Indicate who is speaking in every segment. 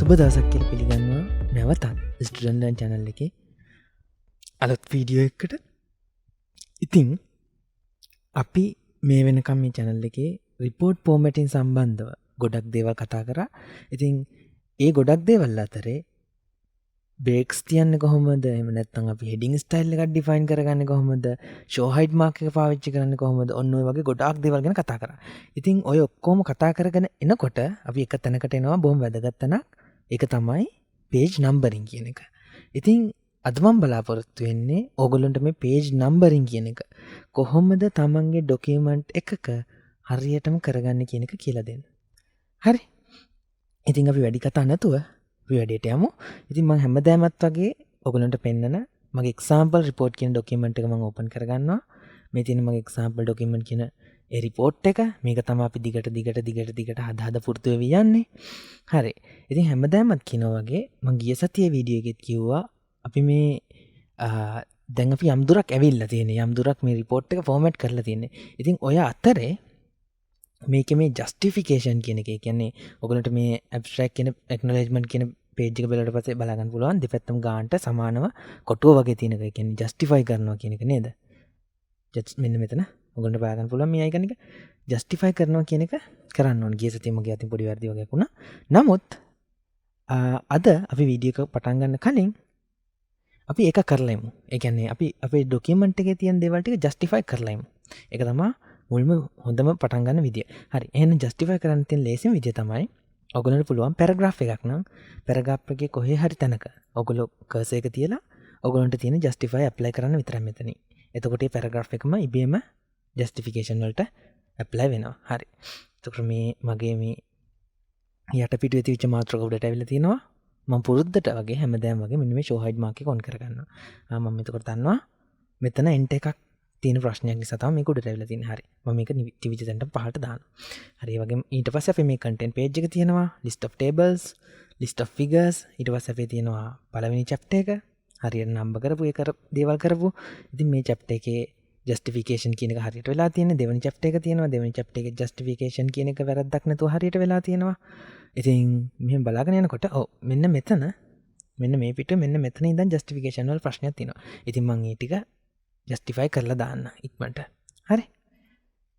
Speaker 1: සුබ දවසක් කියලා පිළිගන්නවා නැවතත් ස්ටුඩන්ට් ලර්න් channel එකේ අලුත් වීඩියෝ එකකට. ඉතින් අපි මේ වෙනකම් මේ channel එකේ report formatting සම්බන්ධව ගොඩක් දේවල් කතා කරා. ඉතින් ඒ ගොඩක් දේවල් අතරේ breaks තියන්නේ කොහොමද? එහෙම නැත්නම් අපි heading style එකක් define කරගන්නේ කොහොමද? show height mark එක පාවිච්චි කරන්නේ කොහොමද? ඔන්න ඔය වගේ ගොඩාක් දේවල් ගැන කතා කරා. ඉතින් ඔය ඔක්කොම කතා කරගෙන එනකොට අපි එක තැනකට එනවා බොහොම වැදගත් තැනක්. ඒක තමයි page numbering කියන එක. ඉතින් අද මම බලාපොරොත්තු වෙන්නේ ඕගොල්ලන්ට මේ page numbering කියන එක කොහොමද තමන්ගේ document එකක හරියටම කරගන්නේ කියන එක කියලා දෙන්න. හරි. ඉතින් අපි වැඩි කතා නැතුව අපි වැඩේට යමු. ඉතින් මම හැමදාමත් වගේ ඔයගලන්ට පෙන්නන මගේ example report කියන document එක මම open කරගන්නවා. මේ තියෙන මගේ example document කියන ඒ report එක. මේක තමයි අපි දිගට හදා පුරුදු වෙවි යන්නේ. හරි. ඉතින් හැමදාමත් කියනවා වගේ මම ගිය සතියේ වීඩියෝ එකෙත් කිව්වා අපි මේ දැන් අපි යම් දුරක් ඇවිල්ලා තියෙන්නේ. යම් දුරක් මේ report එක format කරලා තියෙන්නේ. ඉතින් ඔය අතරේ මේක මේ justification කියන එක කියන්නේ ඔයගලන්ට මේ abstract කියන acknowledgement කියන page එක බලලා පස්සේ බලා ගන්න පුළුවන් දෙපැත්තම ගානට සමානව කොටුව වගේ තියෙන එක කියන්නේ justify කරනවා කියන එක නේද? මෙන්න මෙතන ඔයගලන්ට බලා ගන්න පුළුවන් මේ icon එක justify කරනවා කියන එක කරන්න ඕන. ගිය සතියේ මගේ අතින් පොඩි වැරදි වගේක් වුණා. නමුත් අද අපි වීඩියෝ එක පටන් ගන්න කලින් අපි ඒක කරලා ඉමු. ඒ කියන්නේ අපි අපේ document එකේ තියෙන දේවල් ටික justify කරලා ඉමු. ඒක තමයි මුල්ම හොඳම පටන් ගන්න විදිය. හරි. එහෙනම් justify කරන්න තියෙන ලේසිම විදිය තමයි ඔයගොල්ලන්ට පුළුවන් paragraph එකක් නම් paragraph එකේ කොහේ හරි තැනක ඔයගොල්ලෝ cursor එක තියලා ඔයගොල්ලන්ට තියෙන justify apply කරන්න විතරයි මෙතනින්. එතකොට මේ paragraph එකම ඉබේම justification වලට apply වෙනවා. හරි. එතකොට මේ මගේ මේ යටපිටුවේ තියච්ච මාතෘක උඩට ඇවිල්ලා තිනවා. මම පුරුද්දට වගේ හැමදාම වගේ මෙන්න මේ show height mark එක on කරගන්නවා. මම එතකොට දන්නවා මෙතන int එකක් තියෙන ප්‍රශ්නයක් නිසා තමයි මේක උඩට ඇවිල්ලා තියෙන්නේ. හරි. මම මේක ටිවිච දෙන්නට පහළට දානවා. හරි. ඒ වගේම ඊට පස්සේ අපි මේ content page එක තියෙනවා. list of tables, list of figures. ඊට පස්සේ අපි තියෙනවා පළවෙනි chapter එක. හරියට නම්බර් කරපු ඒ දේවල් කරපු. ඉතින් මේ chapter එකේ justification කියන එක හරියට වෙලා තියෙන්නේ. දෙවෙනි chapter එක තියෙනවා. දෙවෙනි chapter එකේ justification කියන එක වැරද්දක් නැතුව හරියට වෙලා තියෙනවා. ඉතින් මෙහෙම බලාගෙන යනකොට මෙන්න මෙතන මෙන්න මේ පිටුවේ මෙන්න මෙතන ඉඳන් justification වල ප්‍රශ්නයක් තියෙනවා. ඉතින් මම ඒ ටික justify කරලා දාන්න ඉක්මනට. හරි.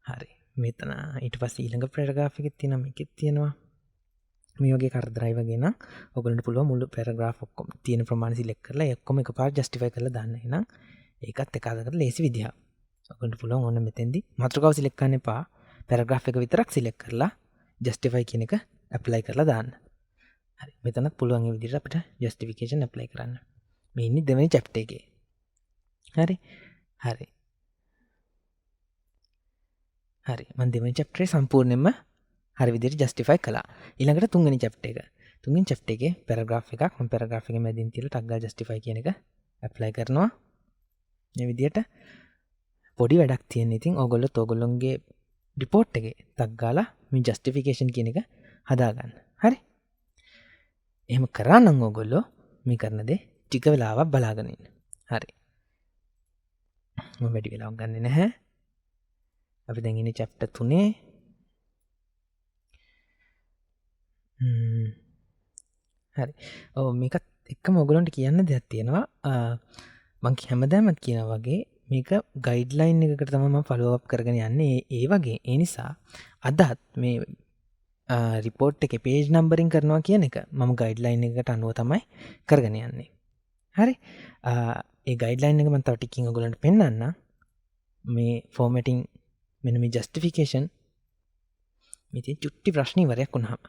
Speaker 1: හරි. මෙතන ඊට පස්සේ ඊළඟ paragraph එකෙත් තියෙනවා මේකෙත් තියෙනවා. මේ වගේ කරදරයි වගේ නම් ඔයගොල්ලන්ට පුළුවන් මුළු paragraph ඔක්කොම තියෙන ප්‍රමාණය select කරලා ඒ ඔක්කොම එකපාර justify කරලා දාන්න. එහෙනම් ඒකත් එක අදකට ලේසි විදිහක්. ඔයගොල්ලන්ට පුළුවන් ඕන මෙතෙන්දී මාතෘකාව select කරන්න එපා. paragraph එක විතරක් select කරලා justify කියන එක apply කරලා දාන්න. හරි. මෙතනත් පුළුවන් මේ විදිහට අපිට justification apply කරන්න. මේ ඉන්නේ දෙවෙනි chapter එකේ. හරි. හරි. හරි. මම දෙවෙනි chapter එක සම්පූර්ණයෙන්ම හරි විදිහට justify කළා. ඊළඟට තුන්වෙනි chapter එක. තුන්වෙනි chapter එකේ paragraph එකක් මම paragraph එකේ මැදින් තියලා ටක් ගාලා justify කියන එක apply කරනවා. මේ විදිහට පොඩි වැඩක් තියෙන. ඉතින් ඕගොල්ලොත් ඕගොල්ලොන්ගේ report එකේ ටක් ගාලා මේ justification කියන එක හදාගන්න. හරි. එහෙම කරා නම් ඕගොල්ලෝ මේ කරන දේ ටික වෙලාවක් බලාගෙන ඉන්න. හරි. මම වැඩි වෙලාවක් ගන්නෙ නැහැ. අපි දැන් ඉන්නේ chapter 3. හරි. මේකත් එක්කම ඔයගොල්ලන්ට කියන්න දෙයක් තියෙනවා. මම හැමදාමත් කියනවා වගේ මේක ගයිඩ්ලයින් එකකට තමයි මම ෆලෝ අප් කරගෙන යන්නේ. ඒ වගේ ඒ නිසා අදත් මේ report එකේ page numbering කරනවා කියන එක මම ගයිඩ්ලයින් එකකට අනුව තමයි කරගෙන යන්නේ. හරි. ඒ ගයිඩ්ලයින් එක මම තව ටිකකින් ඔයගොල්ලන්ට පෙන්නන්න. මේ formatting මෙන්න මේ justification මේ චුට්ටි ප්‍රශ්න ඉවරයක් වුණාම.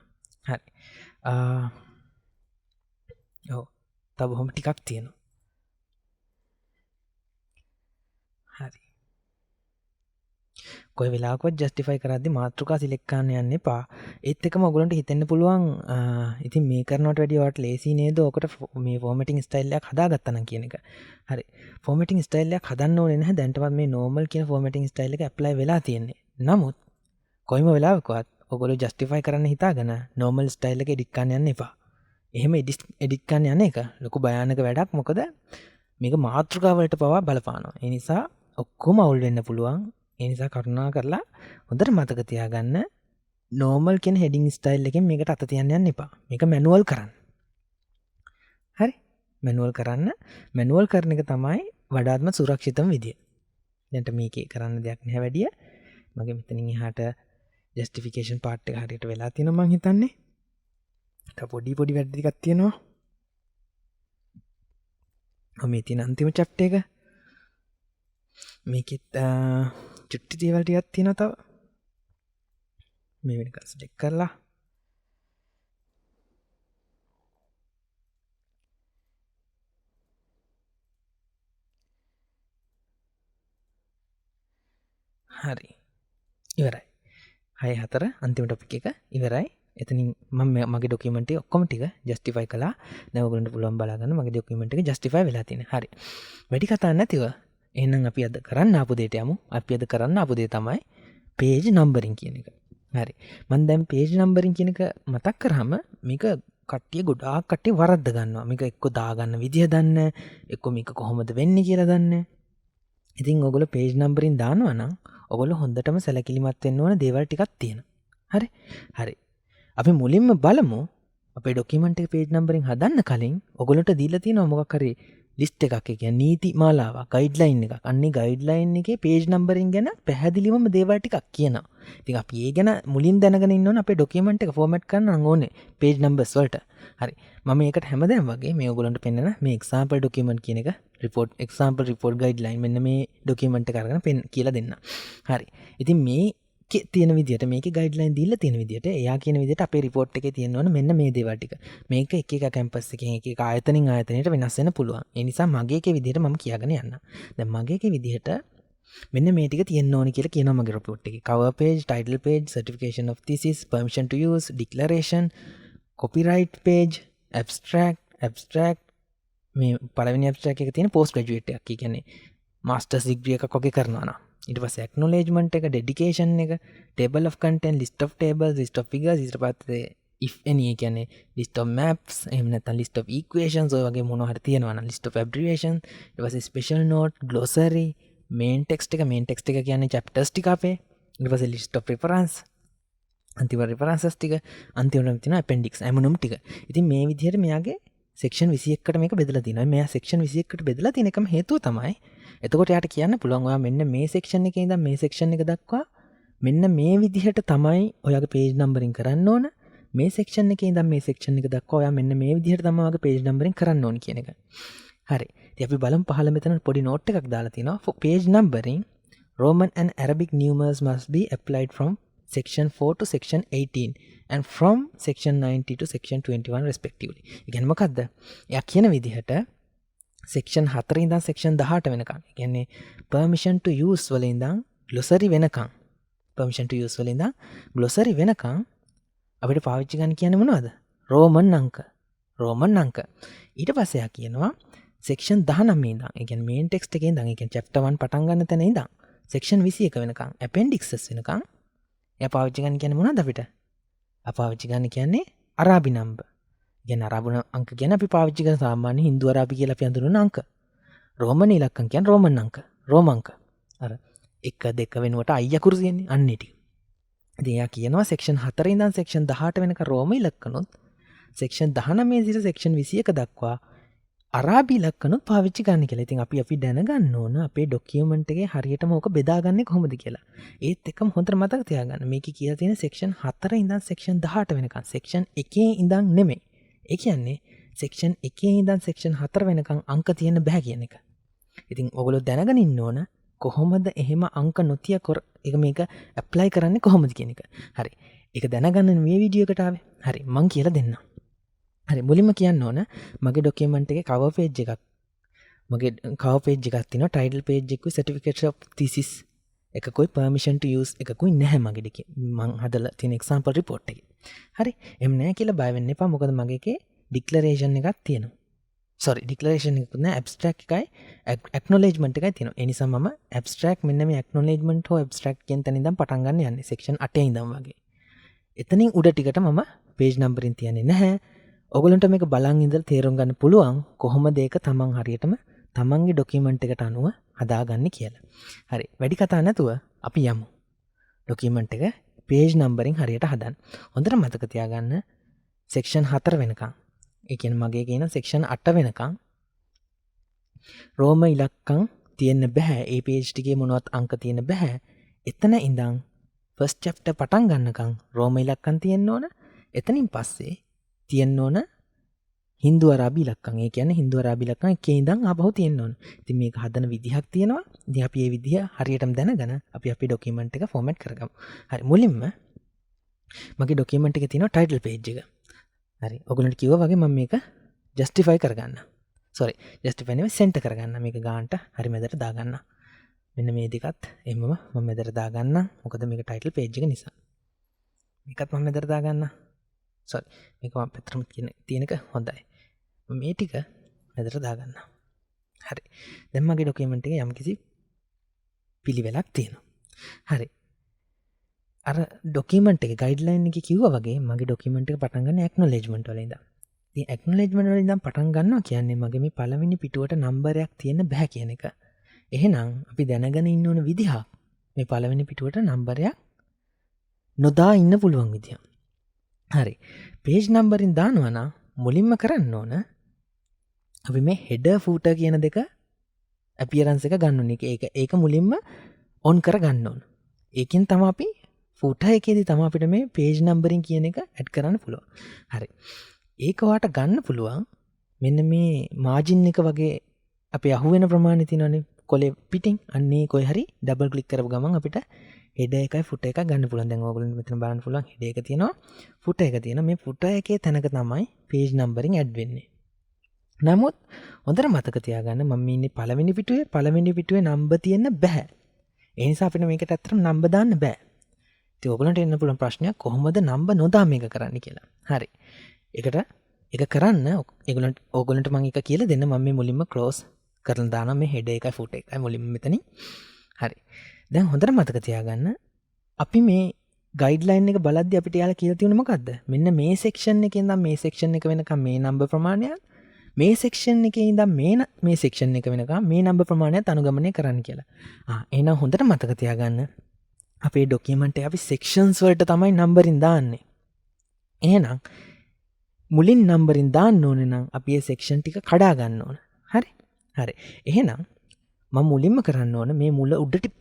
Speaker 1: හරි. තව බොහොම ටිකක් තියෙනවා. හරි. කොයි වෙලාවකවත් justify කරද්දි මාතෘකා select කරන්න යන්න එපා. ඒත් එකම ඔයගොල්ලන්ට හිතෙන්න පුළුවන් ඉතින් මේ කරනවට වැඩිය ඔයාලට ලේසි නේද? ඔකට මේ formatting style එකක් හදාගත්තා නම් කියන එක. හරි. formatting style එකක් හදන්න ඕනේ නැහැ. දැන්ටමත් මේ normal කියන formatting style එක apply වෙලා තියෙන්නේ. නමුත් කොයිම වෙලාවකවත් ඔයගොල්ලෝ justify කරන්න හිතාගෙන normal style එක edit කරන්න යන්න එපා. එහෙම edit කරන්න යන එක ලොකු භයානක වැඩක්. මොකද මේක මාතෘකාව වලට පවා බලපානවා. ඒ නිසා ඔක්කොම අවුල් වෙන්න පුළුවන්. ඒ නිසා කරුණා කරලා හොඳට මතක තියාගන්න normal කියන heading style එකෙන් මේකට අත තියන්න යන්න එපා. මේක manual කරන්න. මැනුවල් කරන්න. මැනුවල් කරන එක තමයි වඩාත්ම සුරක්ෂිතම විදිය. දැන්ට මේකේ කරන්න දෙයක් නැහැ වැඩිය. මගේ මෙතනින් එහාට ජස්ටිෆිකේෂන් පාර්ට් එක හරියට වෙලා තියෙනවා මං හිතන්නේ. තව පොඩි වැඩ ටිකක් තියෙනවා. මේ තියෙන අන්තිම චැප්ටර් එක. මේකෙත් චුට්ටි දේවල් ටිකක් තියෙනවා තව. මේ වෙනකන් සිලෙක්ට් කරලා හරි ඉවරයි. 6:4 අන්තිම ටොපික් එක ඉවරයි. එතනින් මම මගේ ඩොකියුමන්ට් එක ඔක්කොම ටික ජස්ටිෆයි කළා. දැන් ඔයගොල්ලන්ට පුළුවන් බලා ගන්න මගේ ඩොකියුමන්ට් එක ජස්ටිෆයි වෙලා තියෙනවා. හරි. වැඩි කතා නැතිව එහෙනම් අපි අද කරන්න ආපු දෙයට යමු. අපි අද කරන්න ආපු දේ තමයි පේජ් නම්බරින් කියන එක. හරි. මම දැන් පේජ් නම්බරින් කියන එක මතක් කරාම මේක කට්ටිය ගොඩාක් කට්ටිය වරද්ද ගන්නවා. මේක එක්ක දාගන්න විදිය දන්නේ, එක්ක මේක කොහොමද වෙන්නේ කියලා දන්නේ. ඉතින් ඔයගොල්ලෝ පේජ් නම්බරින් දානවා නම් ඔයගොල්ලෝ හොඳටම සැලකිලිමත් වෙන්න ඕන දේවල් ටිකක් තියෙනවා. හරි. හරි. අපි මුලින්ම බලමු අපේ ඩොකියුමන්ට් එක පේජ් නම්බරින් හදන්න කලින් ඔයගොල්ලන්ට දීලා තියෙනවා මොකක් හරි ලිස්ට් එකක්. ඒ කියන්නේ නීති මාලාවක්, ගයිඩ්ලයින් එකක්. අන්නේ ගයිඩ්ලයින් එකේ පේජ් නම්බරින් ගැන පැහැදිලිවම දේවල් ටිකක් කියනවා. ඉතින් අපි ඒ ගැන මුලින් දැනගෙන ඉන්න ඕන අපේ ඩොකියුමන්ට් එක ෆෝමැට් කරන්න නම් ඕනේ පේජ් නම්බර්ස් වලට. හරි. මම මේකට හැමදාම වගේ මේ ඔයගොල්ලන්ට පෙන්නන මේ එක්සැම්පල් ඩොකියුමන්ට් කියන එක report example report guideline මෙන්න මේ ඩොකියුමන්ට් එක අරගෙන කියලා දෙන්න. හරි. ඉතින් මේකේ තියෙන විදිහට මේකේ ගයිඩ්ලයින් දීලා තියෙන විදිහට එයා කියන විදිහට අපේ report එකේ තියෙන්න ඕන මෙන්න මේ දේවල් ටික. මේක එක එක කැම්පස් එකකින් එක එක ආයතනින් ආයතනයට වෙනස් වෙන්න පුළුවන්. ඒ නිසා මගේ එකේ විදිහට මම කියාගෙන යන්න. දැන් මගේ එකේ විදිහට මෙන්න මේ ටික තියෙන්න ඕනි කියලා කියනවා මගේ report එකේ. cover page, title page, certification of thesis, permission to use, declaration, copyright page, abstract මේ පළවෙනි ඇබ්ස්ට්‍රැක්ට් එක තියෙන පෝස්ට් ග්‍රැජුවේට් එකක්. ඒ කියන්නේ මාස්ටර්ස් ඩිග්‍රී එකක් වගේ කරනවා නම්. ඊට පස්සේ ඇක්නොලෙජ්මන්ට් එක, ඩෙඩිකේෂන් එක, table of content, list of tables, list of figures, ඊට පස්සේ if any ඒ කියන්නේ list of maps, එහෙම නැත්නම් list of equations ඔය වගේ මොනවා හරි තියෙනවා නම් list of abbreviations, ඊට පස්සේ special note, glossary, main text එක කියන්නේ chapters ටික අපේ. ඊට පස්සේ list of reference, අන්තිම references ටික, අන්තිමට තියෙන appendix, ඇමුණුම් ටික. ඉතින් මේ විදිහට මෙයාගේ සෙක්ෂන් 21කට මේක බෙදලා තියෙනවා. මෙයා සෙක්ෂන් 21කට බෙදලා තියෙන එකම හේතුව තමයි එතකොට යාට කියන්න පුළුවන් ඔයා මෙන්න මේ සෙක්ෂන් එකේ ඉඳන් මේ සෙක්ෂන් එක දක්වා මෙන්න මේ විදිහට තමයි ඔයාගේ පේජ් නම්බරින් කරන්න ඕන. මේ සෙක්ෂන් එකේ ඉඳන් මේ සෙක්ෂන් එක දක්වා ඔයා මෙන්න මේ විදිහට තමයි ඔයාගේ පේජ් නම්බරින් කරන්න ඕන කියන එක. හරි. ඉතින් අපි බලමු පහළ මෙතන පොඩි නෝට් එකක් දාලා තියෙනවා. For page numbering, Roman and Arabic numerals must be applied from section 4 to section 18 and from section 90 to section 21 respectively. ඒ කියන්නේ මොකද්ද? එයා කියන විදිහට section 4 ඉඳන් section 18 වෙනකන්. ඒ කියන්නේ permission to use වල ඉඳන් glossary වෙනකන්. permission to use වල ඉඳන් glossary වෙනකන් අපිට පාවිච්චි ගන්න කියන්නේ මොනවද? Roman අංක. ඊට පස්සේ එයා කියනවා section 19 ඉඳන්. ඒ කියන්නේ main text එකේ ඉඳන්, ඒ කියන්නේ chapter 1 පටන් ගන්න තැන ඉඳන් section 21 වෙනකන් appendixes වෙනකන් එයා පාවිච්චි ගන්න කියන්නේ මොනවද අපිට? පාවිච්චි ගන්න කියන්නේ අරාබි නම්බර්. කියන්නේ අරාබු අංක කියන්නේ අපි පාවිච්චි කරන සාමාන්‍ය හින්දු අරාබි කියලා අපි හඳුනන අංක. රෝමන් ඉලක්කම් කියන්නේ රෝමන් අංක. රෝම අංක. අර 1 2 වෙනුවට අය අකුරු තියෙන්නේ අන්න ඒ ටික. ඉතින් එයා කියනවා section 4 ඉඳන් section 18 වෙනකන් රෝම ඉලක්කනොත් section 19 සිට section 21 දක්වා අරාබි ඉලක්කනොත් පාවිච්චි ගන්න කියලා. ඉතින් අපි දැනගන්න ඕන අපේ ඩොකියුමන්ට් එකේ හරියටම ඕක බෙදාගන්නේ කොහොමද කියලා. ඒත් එක්කම හොඳට මතක තියාගන්න. මේකේ කියලා තියෙන section 4 ඉඳන් section 18 වෙනකන් section 1 ඉඳන් නෙමෙයි. ඒ කියන්නේ section 1 ඉඳන් section 4 වෙනකන් අංක තියෙන්න බෑ කියන එක. ඉතින් ඔයගොල්ලෝ දැනගෙන ඉන්න ඕන කොහොමද එහෙම අංක නොතිය මේක ඇප්ලයි කරන්නේ කොහොමද කියන එක. හරි. ඒක දැනගන්න මේ වීඩියෝ එකට ආවේ. හරි. මං කියලා දෙන්නම්. හරි. මුලින්ම කියන්න ඕන මගේ ඩොකියුමන්ට් එකේ cover page එකක්. මගේ cover page එකක් තියෙනවා. title page එකකුයි certificate of thesis එකකුයි permission to use එකකුයි නැහැ මගේ දෙකේ. මං හදලා තියෙන example report එකේ. හරි. එහෙම නැහැ කියලා බය වෙන්න එපා. මොකද මගේ එකේ declaration එකක් තියෙනවා. sorry declaration එකක් නෑ, abstract එකයි acknowledgement එකයි තියෙනවා. ඒ නිසා මම abstract මෙන්න මේ acknowledgement හෝ abstract කියන තැන ඉඳන් පටන් ගන්න යන්නේ section 8 ඉඳන් වගේ. එතනින් උඩ ටිකට මම page numbering තියන්නේ නැහැ. ඔයගොල්ලන්ට මේක බලන් ඉඳලා තේරුම් ගන්න පුළුවන් කොහොමද ඒක තමන් හරියටම තමන්ගේ ඩොකියුමන්ට් එකට අනුව හදාගන්නේ කියලා. හරි. වැඩි කතා නැතුව අපි යමු. ඩොකියුමන්ට් එක page numbering හරියට හදන්න. හොඳට මතක තියාගන්න section 4 වෙනකන්. ඒ කියන්නේ මගේ කියන section 8 වෙනකන් රෝම ඉලක්කම් තියෙන්න බෑ. ඒ පේජ් ටිකේ මොනවත් අංක තියෙන්න බෑ. එතන ඉඳන් ෆස්ට් චැප්ටර් පටන් ගන්නකම් රෝම ඉලක්කම් තියෙන්න ඕන. එතනින් පස්සේ තියෙන්න ඕන හින්දු අරාබි ඉලක්කම්. ඒ කියන්නේ හින්දු අරාබි ඉලක්කම් එකේ ඉඳන් ආපහු තියෙන්න ඕන. ඉතින් මේක හදන විදිහක් තියෙනවා. ඉතින් අපි මේ විදිහ හරියටම දැනගෙන අපි අපේ ડોකියුමන්ට් එක ෆෝමැට් කරගමු. හරි, මුලින්ම මගේ ડોකියුමන්ට් එකේ තියෙනවා ටයිටල් පේජ් එක. හරි, ඔයගොල්ලන්ට කිව්වා වගේ මම මේක ජස්ටිෆයි කරගන්න. ජස්ටිෆයි නෙවෙයි සෙන්ටර් කරගන්න. මේක ගානට හරි මැදට දාගන්න. මෙන්න මේ දෙකත් එම්මම මම මැදට දාගන්න. මොකද මේක ටයිටල් පේජ් එක නිසා. මේකත් මම මැදට දාගන්න. මේක මම පැත්තටම තියෙන එක හොඳයි. මේ ටික මැදට දාගන්න. හරි. දැන් මගේ ડોකියුමන්ට් එකේ යම්කිසි පිළිවෙලක් තියෙනවා. හරි. අර ડોකියුමන්ට් එකේ ගයිඩ්ලයින් එකේ කිව්වා වගේ මගේ ડોකියුමන්ට් එක පටන් ගන්න ඇක්නොලෙජ්මන්ට් වලින් ඉඳන්. ඉතින් ඇක්නොලෙජ්මන්ට් වලින් ඉඳන් පටන් ගන්නවා කියන්නේ මගේ මේ පළවෙනි පිටුවට නම්බරයක් තියෙන්න බෑ කියන එක. එහෙනම් අපි දැනගෙන ඉන්න ඕන විදිහ මේ පළවෙනි පිටුවට නම්බරයක් නොදා ඉන්න පුළුවන් විදිහ. හරි. පේජ් නම්බරින් දානවා නම් මුලින්ම කරන්න ඕන අපි මේ හෙඩර් ෆූටර් කියන දෙක අපියරන්ස් එක ගන්න ඕනේ. ඒක මුලින්ම ඔන් කර ගන්න ඕන. ඒකෙන් තමයි අපි ෆූටර් එකේදී තමයි අපිට මේ පේජ් නම්බරින් කියන එක ඇඩ් කරන්න පුළුවන්. හරි. ඒක වාට ගන්න පුළුවන් මෙන්න මේ මාජින් එක වගේ අපි අහුවෙන ප්‍රමාණය තියෙනවානේ කොලේ පිටින්. අන්නේ කොයි හරි ඩබල් ක්ලික් කරපු ගමන් අපිට හෙඩර් එකයි ෆුටර් එකයි ගන්න පුළුවන්. දැන් ඕගොල්ලන්ට මෙතන බලන්න පුළුවන් හෙඩර් එක තියෙනවා, ෆුටර් එක තියෙනවා. මේ ෆුටර් එකේ තැනක තමයි පේජ් නම්බරින් ඇඩ් වෙන්නේ. නමුත් හොඳට මතක තියාගන්න මම ඉන්නේ පළවෙනි පිටුවේ නම්බර් තියෙන්න බෑ. ඒ නිසා අපිට මේකට ඇත්තටම නම්බර් දාන්න බෑ. ඉතින් ඕගොල්ලන්ට එන්න පුළුවන් ප්‍රශ්නයක් කොහොමද නම්බර් නොදා මේක කරන්න කියලා. හරි. ඒක කරන්න ඕගොල්ලන්ට මම එක කියලා දෙන්න. මම මේ මුලින්ම ක්ලෝස් කරලා දානවා මේ හෙඩර් එකයි ෆුටර් එකයි මුලින්ම මෙතනින්. හරි. දැන් හොඳට මතක තියාගන්න අපි මේ ගයිඩ්ලයින් එක බලද්දී අපිට යාලා කියලා තියෙන්නේ මොකද්ද? මෙන්න මේ සෙක්ෂන් එකේ ඉඳන් මේ සෙක්ෂන් එක වෙනකම් මේ නම්බර් ප්‍රමාණයක්, මේ සෙක්ෂන් එකේ ඉඳන් මේ සෙක්ෂන් එක වෙනකම් මේ නම්බර් ප්‍රමාණයත් අනුගමනය කරන්න කියලා. එහෙනම් හොඳට මතක තියාගන්න අපේ ડોකියුමන්ට් එකේ අපි සෙක්ෂන්ස් වලට තමයි නම්බරින් දාන්නේ. එහෙනම් මුලින් නම්බරින් දාන්න ඕනේ නම් අපි මේ සෙක්ෂන් ටික කඩා ගන්න ඕන. හරි. එහෙනම් මම මුලින්ම කරන්න ඕන මේ මුල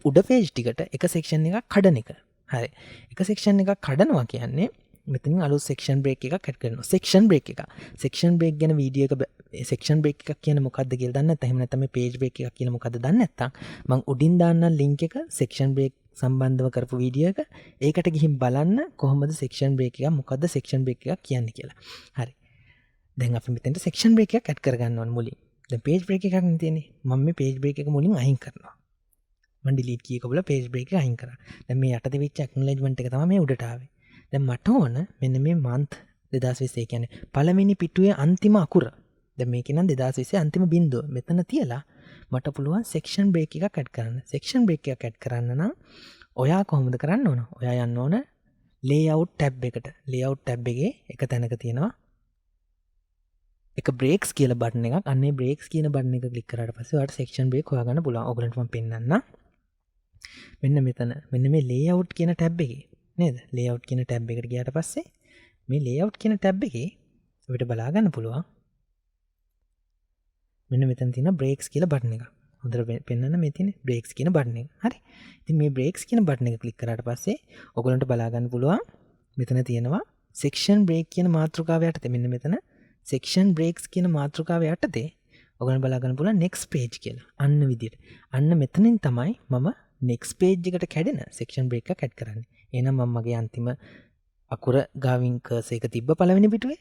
Speaker 1: උඩ පේජ් ටිකට එක සෙක්ෂන් එකක් කඩන එක. හරි. එක සෙක්ෂන් එකක් කඩනවා කියන්නේ මෙතනින් අලුත් සෙක්ෂන් බ්‍රේක් එකක් ඇඩ් කරනවා. සෙක්ෂන් බ්‍රේක් එක. සෙක්ෂන් බ්‍රේක් ගැන වීඩියෝ එක සෙක්ෂන් බ්‍රේක් එකක් කියන්නේ මොකක්ද කියලා දන්නේ නැත්නම් එහෙම නැත්නම් මේ පේජ් බ්‍රේක් එකක් කියලා මොකක්ද දන්නේ නැත්නම් මම උඩින් දාන්නම් ලින්ක් එක සෙක්ෂන් බ්‍රේක් සම්බන්ධව කරපු වීඩියෝ එක. ඒකට ගිහින් බලන්න කොහොමද සෙක්ෂන් බ්‍රේක් එක මොකද්ද සෙක්ෂන් බ්‍රේක් එකක් කියන්නේ කියලා. හරි. දැන් අපි මෙතෙන්ට සෙක්ෂන් බ්‍රේක් එකක් ඇඩ් කරගන්න ඕන මුලින්. දැන් පේජ් බ්‍රේක් එකක් නේ තියෙන්නේ. මම මේ පේජ් බ්‍රේක් එක මුලින් අයින් කරනවා. මම ඩිලීට් කී එක බලලා පේජ් බ්‍රේක් එක අයින් කරා. දැන් මේ යටතේ වෙච්ච ඇක්නොලෙජ්මන්ට් එක තමයි මේ උඩට ආවේ. දැන් මට ඕන මෙන්න මේ month 2020 කියන්නේ පළවෙනි පිටුවේ අන්තිම අකුර. දැන් මේකේ නම් 2020 අන්තිම බිංදුව. මෙතන තියලා මට පුළුවන් සෙක්ෂන් බ්‍රේක් එකක් ඇඩ් කරන්න. සෙක්ෂන් බ්‍රේක් එකක් ඇඩ් කරන්න නම් ඔයා කොහොමද කරන්න ඕන? ඔයා යන්න ඕන layout tab එකට. layout tab එකේ එක තැනක තියෙනවා එක බ්‍රේක්ස් කියලා බටන් එකක්. අන්නේ බ්‍රේක්ස් කියන බටන් එක ක්ලික් කරාට පස්සේ ඔයාලට සෙක්ෂන් බ්‍රේක් හොයාගන්න පුළුවන්. ඔයගලන්ට මම පෙන්නන්නම්. මෙන්න මෙතන මෙන්න මේ layout කියන tab එකේ නේද? layout කියන tab එකට ගියාට පස්සේ මේ layout කියන tab එකේ අපිට බලා ගන්න පුළුවන්. මෙන්න මෙතන තියෙන බ්‍රේක්ස් කියලා බටන් එක. හොඳට පෙන්නන්න මේ තියෙන බ්‍රේක්ස් කියන බටන් එක. හරි. ඉතින් මේ බ්‍රේක්ස් කියන බටන් එක ක්ලික් කරාට පස්සේ ඔයගලන්ට බලා ගන්න පුළුවන් මෙතන තියෙනවා සෙක්ෂන් බ්‍රේක් කියන මාතෘකාව යටතේ මෙන්න මෙතන සෙක්ෂන් බ්‍රේක්ස් කියන මාතෘකාව යටතේ ඔයගලන්ට බලා ගන්න පුළුවන් next page කියලා. අන්න විදියට. අන්න මෙතනින් තමයි මම next page එකට කැඩෙන සෙක්ෂන් බ්‍රේක් එකක් ඇඩ් කරන්නේ. එහෙනම් මම මගේ අන්තිම අකුර ගාවින් කර්සර් එක තිබ්බ පළවෙනි පිටුවේ.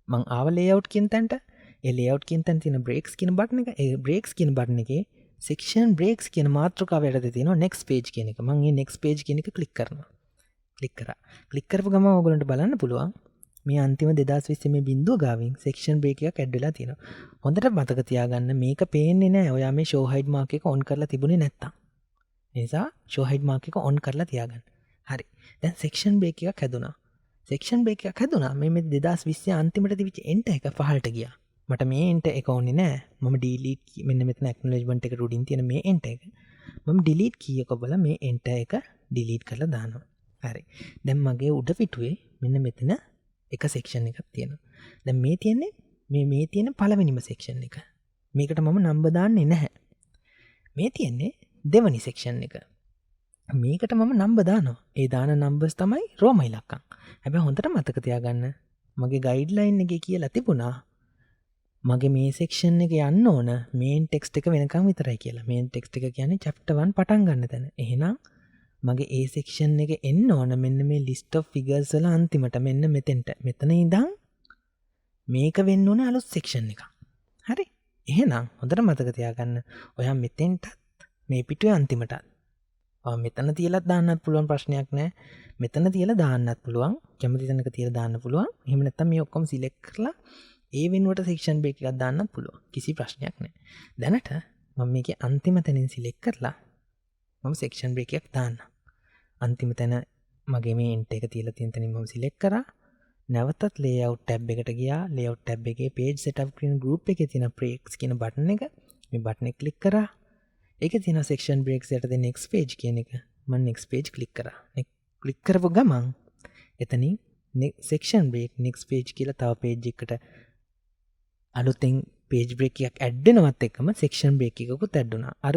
Speaker 1: මං ආව layout කියන තැනට. ඒ layout කියන තැන තියෙන breaks කියන බටන් එක. ඒ breaks කියන බටන් එකේ section breaks කියන මාතෘකාව යටතේ තියෙනවා next page කියන එක. මං මේ next page කියන එක ක්ලික් කරනවා. ක්ලික් කරා. ක්ලික් කරපු ගමන් ඔයගලන්ට බලන්න පුළුවන් මේ අන්තිම 2020 මේ බිංදුව ගාවින් section break එකක් ඇඩ් වෙලා තියෙනවා. හොඳට මතක තියාගන්න මේක පේන්නේ නැහැ. ඔයා මේ show hide mark එක on කරලා තිබුණේ නැත්තම්. ඒ නිසා show hide mark එක on කරලා තියාගන්න. හරි. දැන් section break එකක් හැදුනා. section break එකක් හැදුනා. මේ 2020 අන්තිමට තිබිච්ච enter එක පහළට ගියා. මට මේ enter එක ඕනේ නැහැ. මම delete මෙන්න මෙතන acknowledgement එකට උඩින් තියෙන මේ enter එක. මම delete key එක ඔබලා මේ enter එක delete කරලා දානවා. හරි. දැන් මගේ උඩ පිටුවේ මෙන්න මෙතන එක section එකක් තියෙනවා. දැන් මේ තියෙන්නේ මේ තියෙන පළවෙනිම section එක. මේකට මම නම්බර් දාන්නේ නැහැ. මේ තියෙන්නේ දෙවනි සෙක්ෂන් එක. මේකට මම නම්බර් දානවා. ඒ දාන නම්බර්ස් තමයි රෝම ඉලක්කම්. හැබැයි හොඳට මතක තියාගන්න මගේ ගයිඩ්ලයින් එකේ කියලා තිබුණා මගේ මේ සෙක්ෂන් එක යන්න ඕන මේන් ටෙක්ස්ට් එක වෙනකම් විතරයි කියලා. මේන් ටෙක්ස්ට් එක කියන්නේ chapter 1 පටන් ගන්න තැන. එහෙනම් මගේ ඒ සෙක්ෂන් එක එන්න ඕන මෙන්න මේ list of figures වල අන්තිමට මෙන්න මෙතෙන්ට. මෙතන ඉඳන් මේක වෙන්න ඕන අලුත් සෙක්ෂන් එකක්. හරි? එහෙනම් හොඳට මතක තියාගන්න ඔයා මෙතෙන්ටත් මේ පිටුවේ අන්තිමටත් මෙතන තියලා දාන්නත් පුළුවන් ප්‍රශ්නයක් නැහැ. මෙතන තියලා දාන්නත් පුළුවන්. කැමති තැනක තියලා දාන්න පුළුවන්. එහෙම නැත්නම් මේ ඔක්කොම සිලෙක්ට් කරලා ඒ වෙනුවට සෙක්ෂන් බ්‍රේක් එකක් දාන්නත් පුළුවන්. කිසි ප්‍රශ්නයක් නැහැ. දැනට මම මේකේ අන්තිම තැනින් සිලෙක්ට් කරලා මම සෙක්ෂන් බ්‍රේක් එකක් දාන්න. අන්තිම තැන මගේ මේ එන්ට් එක තියලා තියෙන තැනින් මම සිලෙක්ට් කරා. නැවතත් layout tab එකට ගියා. layout tab එකේ page setup කියන group එකේ තියෙන breaks කියන button එක මේ button එක click කරා. ඒකේ තියෙන section breaks යටතේ next page කියන එක මම next page click කරා. click කරපුව ගමන් එතනින් section break next page කියලා තව page එකකට අලුතෙන් page break එකක් add වෙනවත් එක්කම section break එකකුත් add වුණා. අර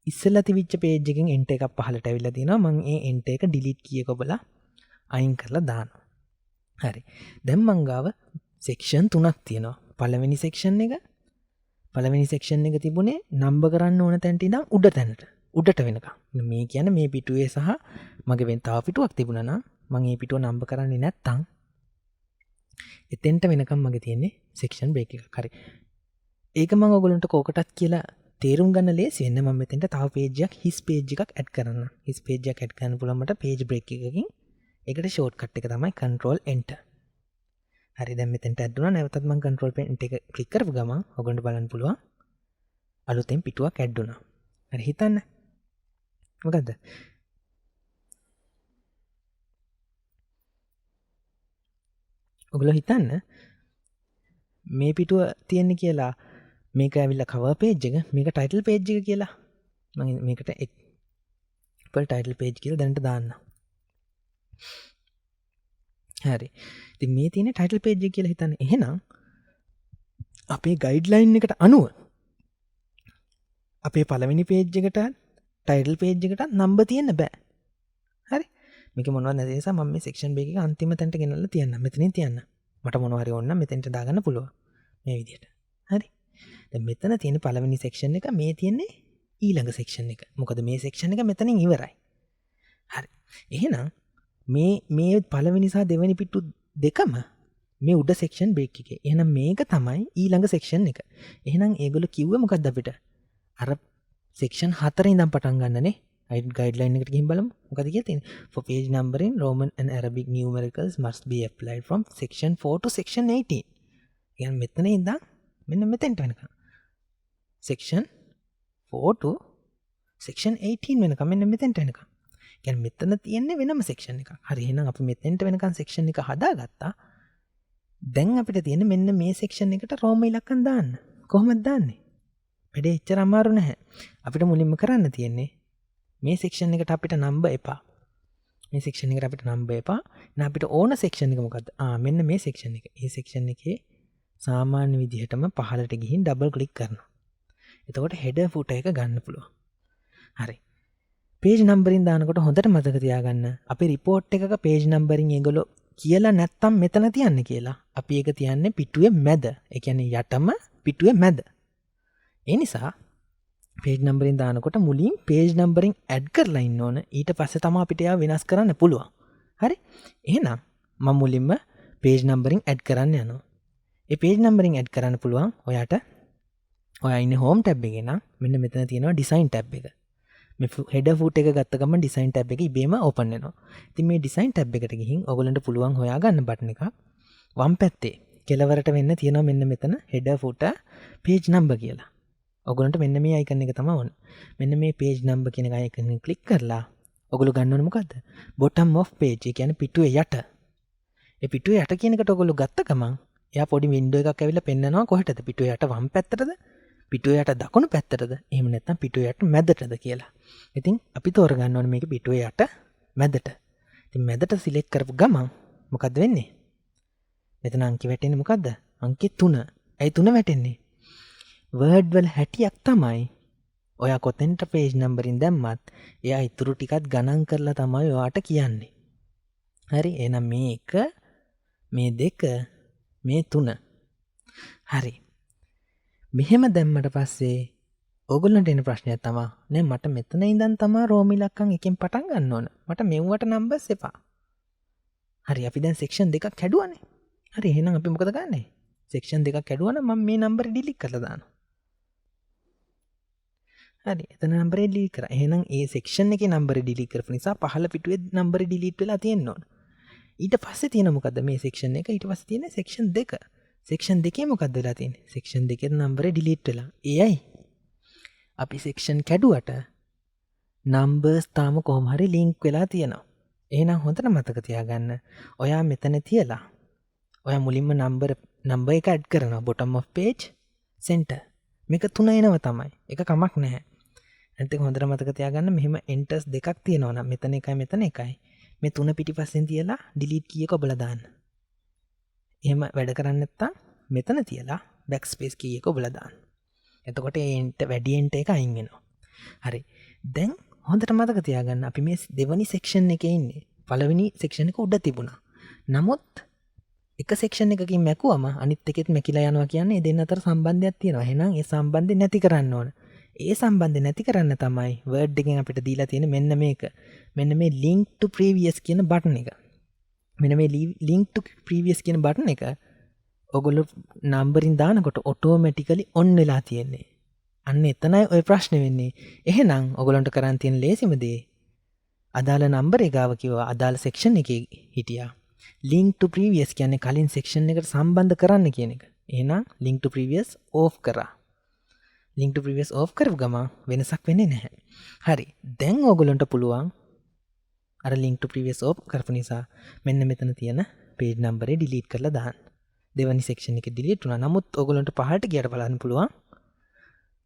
Speaker 1: ඉස්සෙල්ලා තිබිච්ච page එකෙන් end එකක් පහළට ඇවිල්ලා තිනවා. මම ඒ end එක delete කී එක ඔබලා අයින් කරලා දානවා. හරි. දැන් මං ගාව section 3ක් තියෙනවා. පළවෙනි section එක තිබුණේ නම්බර් කරන්න ඕන තැනට ඉඳන් උඩට වෙනකම්. මේ කියන්නේ මේ පිටුවේ සහ මගේ වෙන තව පිටුවක් තිබුණා නම් මම මේ පිටුව නම්බර් කරන්නේ නැත්තම් එතෙන්ට වෙනකම් මගේ තියෙන්නේ section break එකක්. හරි. ඒක මම ඔයගොල්ලන්ට කෝකටත් කියලා තේරුම් ගන්න ලේසි වෙන්න මම මෙතෙන්ට තව page එකක් his page එකක් add කරන්න. his page එකක් add කරන්න පුළුවන් මට page break එකකින්. ඒකට shortcut එක තමයි control enter. හරි දැන් මෙතෙන්ට add වුණා. නැවතත් මම control enter එක click කරපු ගමන් ඔයගොල්ලන්ට බලන්න පුළුවන් අලුතෙන් පිටුවක් add වුණා. හරි හිතන්න. මොකද්ද? ඔයගොල්ලෝ හිතන්න මේ පිටුව තියෙන්නේ කියලා මේක ඇවිල්ලා cover page එක මේක title page එක කියලා. මම මේකට Apple title page කියලා දැනට දාන්න. හරි. ඉතින් මේ තියෙන title page එක කියලා හිතන්න. එහෙනම් අපේ guideline එකට අනුව අපේ පළවෙනි page එකට title page එකට number තියන්න බෑ. හරි. මේක මොනවද නැති නිසා මම මේ section break එක අන්තිම තැනට ගෙනල්ලා තියන්න. මෙතනින් තියන්න. මට මොනවා හරි ඕන නම් මෙතෙන්ට දාගන්න පුළුවන්. මේ විදිහට. හරි. දැන් මෙතන තියෙන පළවෙනි section එක මේ තියෙන්නේ ඊළඟ section එක. මොකද මේ section එක මෙතනින් ඉවරයි. හරි. එහෙනම් මේ පළවෙනි සහ දෙවෙනි පිටු දෙකම මේ උඩ section break එකේ. එහෙනම් මේක තමයි ඊළඟ section එක. එහෙනම් ඒගොල්ලෝ කිව්වේ මොකද්ද අපිට? අර section 4 ඉඳන් පටන් ගන්නනේ. guideline එකට ගිහින් බලමු. මොකද කියලා තියෙන්නේ? For page numbering Roman and Arabic numericals must be applied from section 4 to section 18. يعني මෙතන ඉඳන් මෙන්න මෙතෙන්ට වෙනකම්. section 4 to section 18 වෙනකම් මෙන්න මෙතෙන්ට වෙනකම්. يعني මෙතන තියෙන්නේ වෙනම section එකක්. හරි එහෙනම් අපි මෙතෙන්ට වෙනකම් section එක හදාගත්තා. දැන් අපිට තියෙන්නේ මෙන්න මේ section එකට රෝම ඉලක්කම් දාන්න. කොහොමද දාන්නේ? වැඩේ එච්චර අමාරු නැහැ. අපිට මුලින්ම කරන්න තියෙන්නේ මේ section එකට අපිට number එපා. මේ section එකට අපිට number එපා. එහෙනම් අපිට ඕන section එක මොකද්ද? මෙන්න මේ section එක. මේ section එකේ සාමාන්‍ය විදිහටම පහළට ගිහින් double click කරනවා. එතකොට header footer එක ගන්න පුළුවන්. හරි. page numbering දානකොට හොඳට මතක තියාගන්න. අපේ report එකක page numbering ඒගොල්ලෝ කියලා නැත්තම් මෙතන තියන්නේ කියලා. අපි ඒක තියන්නේ පිටුවේ මැද. ඒ කියන්නේ යටම පිටුවේ මැද. ඒ නිසා page numbering දානකොට මුලින් page numbering add කරලා ඉන්න ඕන. ඊට පස්සේ තමයි අපිට ඒවා වෙනස් කරන්න පුළුවන්. හරි? එහෙනම් මම මුලින්ම page numbering add කරන්න යනවා. ඒ page numbering add කරන්න පුළුවන් ඔයාට. ඔයා ඉන්නේ home tab එකේ නම් මෙන්න මෙතන තියෙනවා design tab එක. මේ header footer එක ගත්ත ගමන් design tab එක ඉබේම open වෙනවා. ඉතින් මේ design tab එකට ගිහින් ඔයගොල්ලන්ට පුළුවන් හොයාගන්න button එකක් වම් පැත්තේ කෙළවරට වෙන්න තියෙනවා මෙන්න මෙතන header footer page number කියලා. ඔයගොල්ලන්ට මෙන්න මේ icon එක තමයි ඕන. මෙන්න මේ page number කියන icon එක click කරලා ඔයගොල්ලෝ ගන්න ඕනේ මොකද්ද? bottom of page. ඒ කියන්නේ පිටුවේ යට. ඒ පිටුවේ යට කියන එකට ඔයගොල්ලෝ ගත්ත ගමන් එයා පොඩි window එකක් ඇවිල්ලා පෙන්නනවා කොහෙටද? පිටුවේ යට වම් පැත්තටද? පිටුවේ යට දකුණු පැත්තටද? එහෙම නැත්නම් පිටුවේ යට මැදටද කියලා. ඉතින් අපි තෝරගන්න ඕනේ මේක පිටුවේ යට මැදට. ඉතින් මැදට select කරපු ගමන් මොකද්ද වෙන්නේ? මෙතන අංකෙ වැටෙන්නේ මොකද්ද? අංකෙ 3. ඇයි 3 වැටෙන්නේ? වර්ඩ් වල හැටියක් තමයි ඔයා කොතෙන්ට පේජ් නම්බරින් දැම්මත් එයා ඉතුරු ටිකත් ගණන් කරලා තමයි ඔයාට කියන්නේ. හරි එහෙනම් මේ 1 මේ 2 මේ 3 හරි. මෙහෙම දැම්මට පස්සේ ඕගොල්ලන්ට එන ප්‍රශ්නයක් තමයි නේ මට මෙතන ඉඳන් තමයි රෝම ඉලක්කම් එකෙන් පටන් ගන්න ඕන. මට මෙව්වට නම්බර්ස් එපා. හරි අපි දැන් සෙක්ෂන් දෙකක් හැදුවානේ. හරි එහෙනම් අපි මොකද ගන්නෙ? සෙක්ෂන් දෙකක් හැදුවා නම් මම මේ නම්බර් ඩිලීට් කරලා දානවා. හරි එතන නම්බරේ ඩිලීට් කරා. එහෙනම් ඒ සෙක්ෂන් එකේ නම්බරේ ඩිලීට් කරපු නිසා පහළ පිටුවේ නම්බරේ ඩිලීට් වෙලා තියෙන්න ඕන. ඊට පස්සේ තියෙන මොකද්ද මේ සෙක්ෂන් එක? ඊට පස්සේ තියෙන සෙක්ෂන් 2. සෙක්ෂන් 2 මොකද්ද වෙලා තියෙන්නේ? සෙක්ෂන් 2 නම්බරේ ඩිලීට් වෙලා. ඒයි අපි සෙක්ෂන් කැඩුවට නම්බර්ස් තාම කොහොම හරි ලින්ක් වෙලා තියෙනවා. එහෙනම් හොඳට මතක තියාගන්න. ඔයා මෙතන තියලා ඔයා මුලින්ම නම්බර් එක ඇඩ් කරනවා bottom of page center. මේක 3 එනවා තමයි. ඒක කමක් නැහැ. අනිත් එක හොඳට මතක තියාගන්න මෙහෙම enters දෙකක් තියෙනවා නම් මෙතන එකයි මෙතන එකයි. මේ 3 පිටිපස්සෙන් තියලා delete key එක ඔබලා දාන්න. එහෙම වැඩ කරන්නේ නැත්නම් මෙතන තියලා backspace key එක ඔබලා දාන්න. එතකොට ඒ වැඩි enter එක අයින් වෙනවා. හරි. දැන් හොඳට මතක තියාගන්න අපි මේ දෙවනි section එකේ ඉන්නේ. පළවෙනි section එක උඩ තිබුණා. නමුත් එක section එකකින් මැකුවම අනිත් එකෙත් මැකිලා යනවා කියන්නේ ඒ දෙන්න අතර සම්බන්ධයක් තියෙනවා. එහෙනම් ඒ සම්බන්ධය නැති කරන්න ඕන. ඒ සම්බන්ධය නැති කරන්න තමයි Word එකෙන් අපිට දීලා තියෙන මෙන්න මේක. මෙන්න මේ link to previous කියන බටන් එක. මෙන්න මේ link to previous කියන බටන් එක ඔයගොල්ලෝ නම්බරින් දානකොට automatically on වෙලා තියෙන්නේ. අන්න එතනයි ඔය ප්‍රශ්නේ වෙන්නේ. එහෙනම් ඔයගොල්ලන්ට කරන් තියෙන ලේසිම දේ අදාළ නම්බර එක ගාව කිව්වා අදාළ section එකේ හිටියා. link to previous කියන්නේ කලින් section එකට සම්බන්ධ කරන්න කියන එක. එහෙනම් link to previous off කරා. link to previous off කරපු ගමන් වෙනසක් වෙන්නේ නැහැ. හරි. දැන් ඕගොල්ලන්ට පුළුවන් අර link to previous off කරපු නිසා මෙන්න මෙතන තියෙන page number එක delete කරලා දාන්න. දෙවනි section එකේ delete වුණා. නමුත් ඕගොල්ලන්ට පහළට ගියට බලන්න පුළුවන්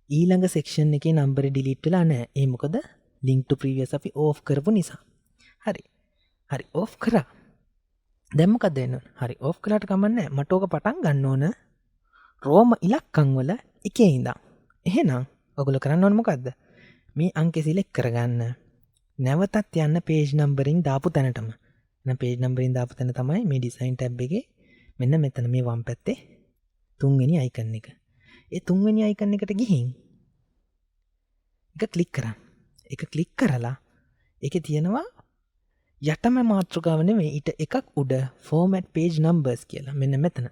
Speaker 1: ඊළඟ section එකේ number එක delete වෙලා නැහැ. ඒ මොකද link to previous අපි off කරපු නිසා. හරි. හරි off කරා. දැන් මොකද වෙන්නේ? හරි off කළාට කමන්නේ මට ඕක පටන් ගන්න ඕන රෝම ඉලක්කම් වල එකේ ඉඳන්. එහෙනම් ඔයගොල්ලෝ කරන්න ඕන මොකද්ද? මේ අංකය සිලෙක්ට් කරගන්න. නැවතත් යන්න page numbering දාපු තැනටම. එහෙනම් page numbering දාපු තැන තමයි මේ design tab එකේ මෙන්න මෙතන මේ වම් පැත්තේ තුන්වෙනි icon එක. ඒ තුන්වෙනි icon එකට ගිහින් එක ක්ලික් කරන්න. එක ක්ලික් කරලා ඒකේ තියෙනවා යටම මාතෘකාව නෙමෙයි ඊට එකක් උඩ format page numbers කියලා මෙන්න මෙතන.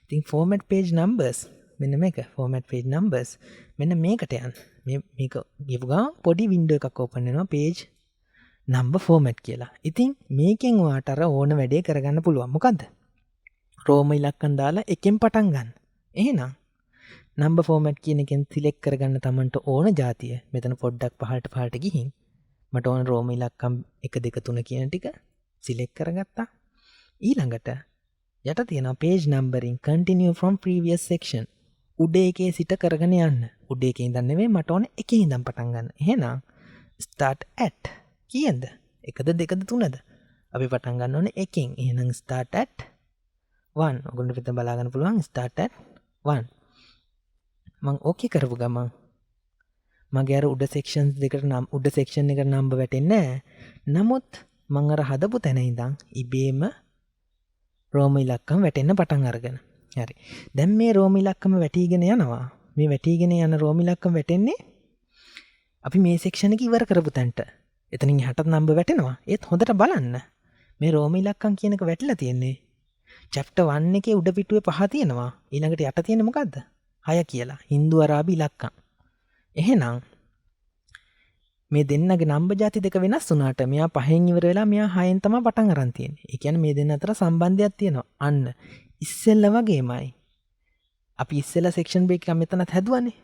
Speaker 1: ඉතින් format page numbers මෙන්න මේක format page numbers මෙන්න මේකට යන්න. මේක ගියපු ගමන් පොඩි window එකක් open වෙනවා page number format කියලා. ඉතින් මේකෙන් ඔයාට අර ඕන වැඩේ කරගන්න පුළුවන්. මොකද්ද? රෝම ඉලක්කම් දාලා එකෙන් පටන් ගන්න. එහෙනම් number format කියන එකෙන් select කරගන්න තමන්ට ඕන જાතිය. මෙතන පොඩ්ඩක් පහළට ගිහින් මට ඕන රෝම ඉලක්කම් 1 2 3 කියන ටික select කරගත්තා. ඊළඟට යට තියෙනවා page numbering continue from previous section. උඩ එකේ සිට කරගෙන යන්න. උඩ එකේ ඉඳන් නෙමෙයි මට ඕන එකේ ඉඳන් පටන් ගන්න. එහෙනම් start at කීයද? 1ද 2ද 3ද? අපි පටන් ගන්න ඕනේ එකෙන්. එහෙනම් start at 1. ඔයගොල්ලෝ පිටත බලා ගන්න පුළුවන් start at 1. මම ඕකේ කරපු ගමන් මගේ අර උඩ sections දෙකට නම් උඩ section එකට නම්බර් වැටෙන්නේ නැහැ. නමුත් මම අර හදපු තැන ඉඳන් ඉබේම රෝම ඉලක්කම් වැටෙන්න පටන් අරගෙන. හරි. දැන් මේ රෝම ඉලක්කම වැටිගෙන යනවා. මේ වැටිගෙන යන රෝම ඉලක්කම වැටෙන්නේ අපි මේ section එක ඉවර කරපු තැනට. එතනින් එහාටත් නම්බර් වැටෙනවා. ඒත් හොඳට බලන්න. මේ රෝම ඉලක්කම් කියන එක වැටිලා තියෙන්නේ chapter 1 එකේ උඩ පිටුවේ 5 තියෙනවා. ඊළඟට යට තියෙන්නේ මොකද්ද? 6 කියලා. හින්දු අරාබි ඉලක්කම්. එහෙනම් මේ දෙන්නගේ නම්බර් ಜಾති දෙක වෙනස් වුණාට මෙයා 5න් ඉවර වෙලා මෙයා 6න් තමයි පටන් අරන් තියෙන්නේ. ඒ කියන්නේ මේ දෙන්න අතර සම්බන්ධයක් තියෙනවා. අන්න ඉස්සෙල්ලා වගේමයි. අපි ඉස්සෙල්ලා section break එක මෙතනත් හැදුවානේ.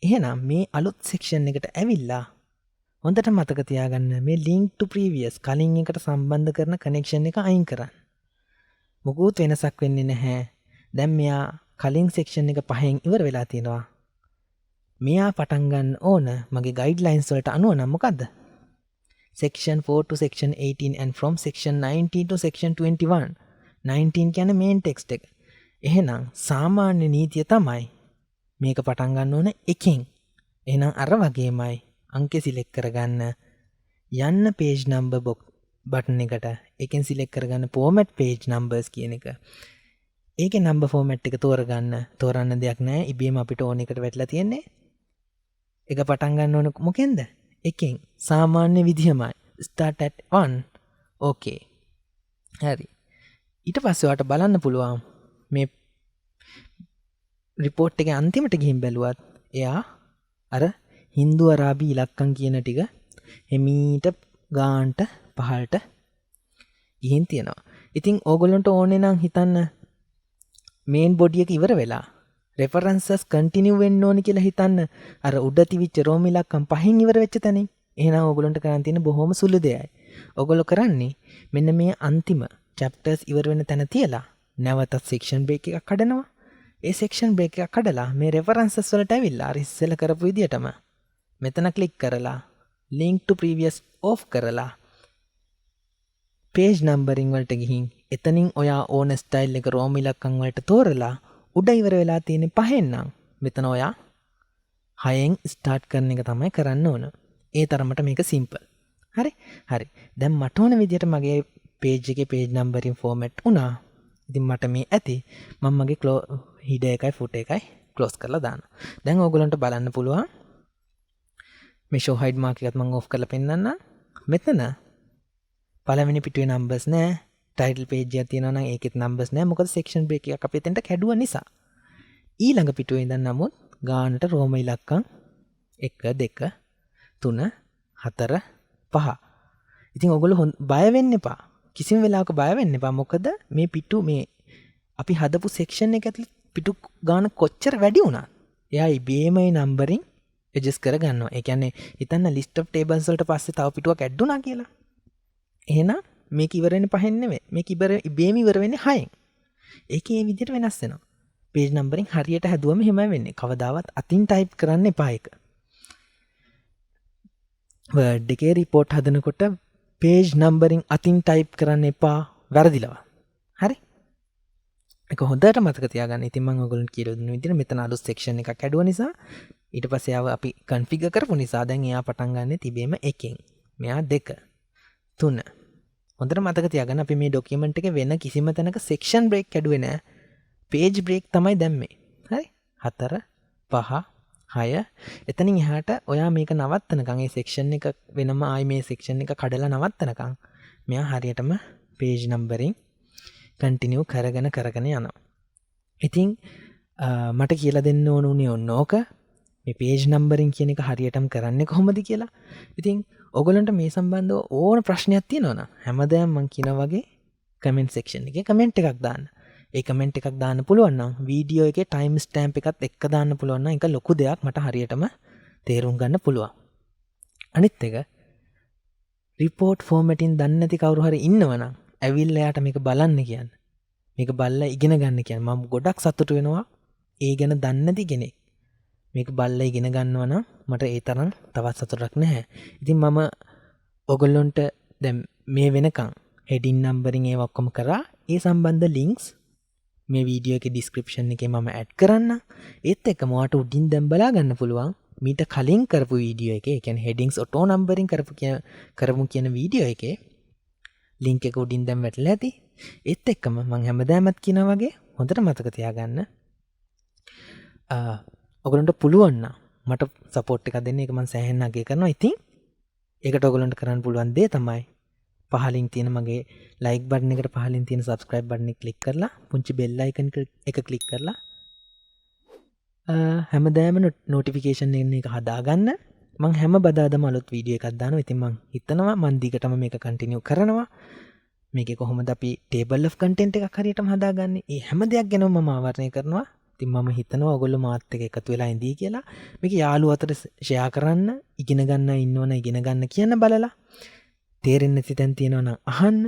Speaker 1: එහෙනම් මේ අලුත් section එකට ඇවිල්ලා හොඳට මතක තියාගන්න මේ link to previous කලින් එකට සම්බන්ධ කරන connection එක අයින් කරන්න. මොකුත් වෙනසක් වෙන්නේ නැහැ. දැන් මෙයා කලින් section එක 5න් ඉවර වෙලා තියෙනවා. මෙයා පටන් ගන්න ඕන මගේ guidelines වලට අනුව නම් මොකද්ද? section 4 to section 18 and from section 19 to section 21. 19 කියන්නේ main text එක. එහෙනම් සාමාන්‍ය නීතිය තමයි මේක පටන් ගන්න ඕන එකෙන්. එහෙනම් අර වගේමයි අංකෙ සිලෙක්ට් කරගන්න යන්න page number බටන් එකට. ඒකෙන් සිලෙක්ට් කරගන්න format page numbers කියන එක. ඒකේ number format එක තෝරන්න දෙයක් නැහැ. ඉබේම අපිට ඕන එකට වැටලා තියෙන්නේ. ඒක පටන් ගන්න ඕන මොකෙන්ද? එකෙන්. සාමාන්‍ය විදිහමයි. start at 1. okay. හරි. ඊට පස්සේ ඔයාලට බලන්න පුළුවන් මේ report එකේ අන්තිමට ගිහින් බැලුවත් එයා අර හින්දු අරාබි ඉලක්කම් කියන ටික එමීට ගාන්ට පහළට ගිහින් තියෙනවා. ඉතින් ඕගොල්ලන්ට ඕනේ නම් හිතන්න මේන් බොඩි එක ඉවර වෙලා references continue වෙන්න ඕනි කියලා හිතන්න අර උඩ තිවිච්ච රෝම ඉලක්කම් පහෙන් ඉවර වෙච්ච තැනින්. එහෙනම් ඕගොල්ලන්ට කරන්න තියෙන බොහොම සුළු දෙයයි. ඕගොල්ලෝ කරන්නේ මෙන්න මේ අන්තිම chapters ඉවර වෙන තැන තියලා නැවතත් section break එකක් කඩනවා. ඒ section break එකක් කඩලා මේ references වලට ඇවිල්ලා අර ඉස්සෙල්ලා කරපු විදියටම මෙතන click කරලා link to previous off කරලා page numbering වලට ගිහින් එතනින් ඔයා ඕන style එක රෝම ඉලක්කම් වලට තෝරලා උඩ ඉවර වෙලා තියෙන පහෙන් නම් මෙතන ඔයා 6න් start කරන එක තමයි කරන්න ඕන. ඒ තරමට මේක simple. හරි? හරි. දැන් මට ඕන විදියට මගේ page එකේ page numbering format වුණා. ඉතින් මට මේ ඇති මම මගේ header එකයි footer එකයි close කරලා දානවා. දැන් ඕගොල්ලන්ට බලන්න පුළුවන් මේ show hide mark එකත් මම off කරලා පෙන්නන්න. මෙතන පළවෙනි පිටුවේ numbers නැහැ. title page එක තියෙනවා නම් ඒකෙත් numbers නැහැ. මොකද section break එකක් අපි එතෙන්ට කැඩුවා නිසා. ඊළඟ පිටුවේ ඉඳන් නමුත් ගානට රෝම ඉලක්කම් 1 2 3 4 5. ඉතින් ඔයගොල්ලෝ බය වෙන්න එපා. කිසිම වෙලාවක බය වෙන්න එපා. මොකද මේ පිටු මේ අපි හදපු section එක ඇතුළේ පිටු ගාන කොච්චර වැඩි වුණාද? එයා ඉබේම මේ numbering adjust කර ගන්නවා. ඒ කියන්නේ හිතන්න list of tables වලට පස්සේ තව පිටුවක් ඇඩ් වුණා කියලා. එහෙනම් මේක ඉවර වෙන්නේ 5න් නෙවෙයි. මේක ඉබේම ඉවර වෙන්නේ 6න්. ඒකේ මේ විදිහට වෙනස් වෙනවා. page numbering හරියට හැදුවම එහෙමයි වෙන්නේ. කවදාවත් අතින් type කරන්න එපා ඒක. word එකේ report හදනකොට page numbering අතින් type කරන්න එපා වැරදිලවා. හරි? ඒක හොඳට මතක තියාගන්න. ඉතින් මම ඔයගොල්ලන්ට කියලා දුන්න විදිහට මෙතන අලුත් section එකක් ඇඩුවා නිසා ඊට පස්සේ අපි configure කරපු නිසා දැන් එයා පටන් ගන්න තිබෙම එකෙන්. මෙයා 2 3. හොඳට මතක තියාගන්න අපි මේ document එකේ වෙන කිසිම තැනක section break කැඩුවේ නැහැ. page break තමයි දැම්මේ. හරි? 4 5 6 එතනින් එහාට ඔයා මේක නවත්තනකම් ඒ section එක වෙනම ආයි මේ section එක කඩලා නවත්තනකම් මෙයා හරියටම page numbering continue කරගෙන යනවා. ඉතින් මට කියලා දෙන්න ඕන උනේ ඕක මේ page numbering කියන එක හරියටම කරන්නේ කොහොමද කියලා. ඉතින් ඔයගොල්ලන්ට මේ සම්බන්ධව ඕන ප්‍රශ්නයක් තියෙනවා නම් හැමදාම මම කියනා වගේ comment section එකේ comment එකක් දාන්න. ඒ comment එකක් දාන්න පුළුවන් නම් වීඩියෝ එකේ time stamp එකත් එක්ක දාන්න පුළුවන් නම් ඒක ලොකු දෙයක් මට හරියටම තේරුම් ගන්න පුළුවන්. අනිත් එක report formatting දන්නේ නැති කවුරු හරි ඉන්නවනම් ඇවිල්ලා යාට මේක බලන්න කියන්න. මේක බලලා ඉගෙන ගන්න කියන්න. මම ගොඩක් සතුටු වෙනවා ඒ ගැන දන්නේ නැති කෙනෙක් මේක බලලා ඉගෙන ගන්නවා නම් මට ඒ තරම් තවත් සතුටක් නැහැ. ඉතින් මම ඔයගොල්ලන්ට දැන් මේ වෙනකන් heading numbering ඒවා ඔක්කොම කරා. ඒ සම්බන්ධ links මේ වීඩියෝ එකේ description එකේ මම add කරන්න. ඒත් එක්කම ඔයාලට උඩින් දැන් බලා ගන්න පුළුවන් මීට කලින් කරපු වීඩියෝ එකේ ඒ කියන්නේ headings auto numbering කරමු කියන වීඩියෝ එකේ link එක උඩින් දැන් වැටලා ඇති. ඒත් එක්කම මම හැමදාමත් කියනා වගේ හොඳට මතක තියාගන්න. ඔයගොල්ලන්ට පුළුවන් නම් මට support එකක් දෙන්න. ඒක මම සෑහෙන අගය කරනවා. ඉතින් ඒකට ඔයගොල්ලන්ට කරන්න පුළුවන් දේ තමයි පහලින් තියෙන මගේ like button එකට පහලින් තියෙන subscribe button එක click කරලා පුංචි bell icon එක click කරලා හැමදාම notification එක හදාගන්න. මම හැම බදාදම අලුත් වීඩියෝ එකක් දානවා. ඉතින් මම හිතනවා මම දිගටම මේක continue කරනවා. මේකේ කොහොමද අපි table of content එකක් හරියටම හදාගන්නේ? ඒ හැම දෙයක් ගැනම මම ආවරණය කරනවා. ඉතින් මම හිතනවා ඔයගොල්ලෝ මාත් එක්ක එකතු වෙලා ඉඳී කියලා. මේක යාළුවෝ අතර share කරන්න, ඉගෙන ගන්න ඉන්නවනම් ඉගෙන ගන්න කියන බලලා. තේරෙන්නේ නැති තැන් තියෙනවා නම් අහන්න,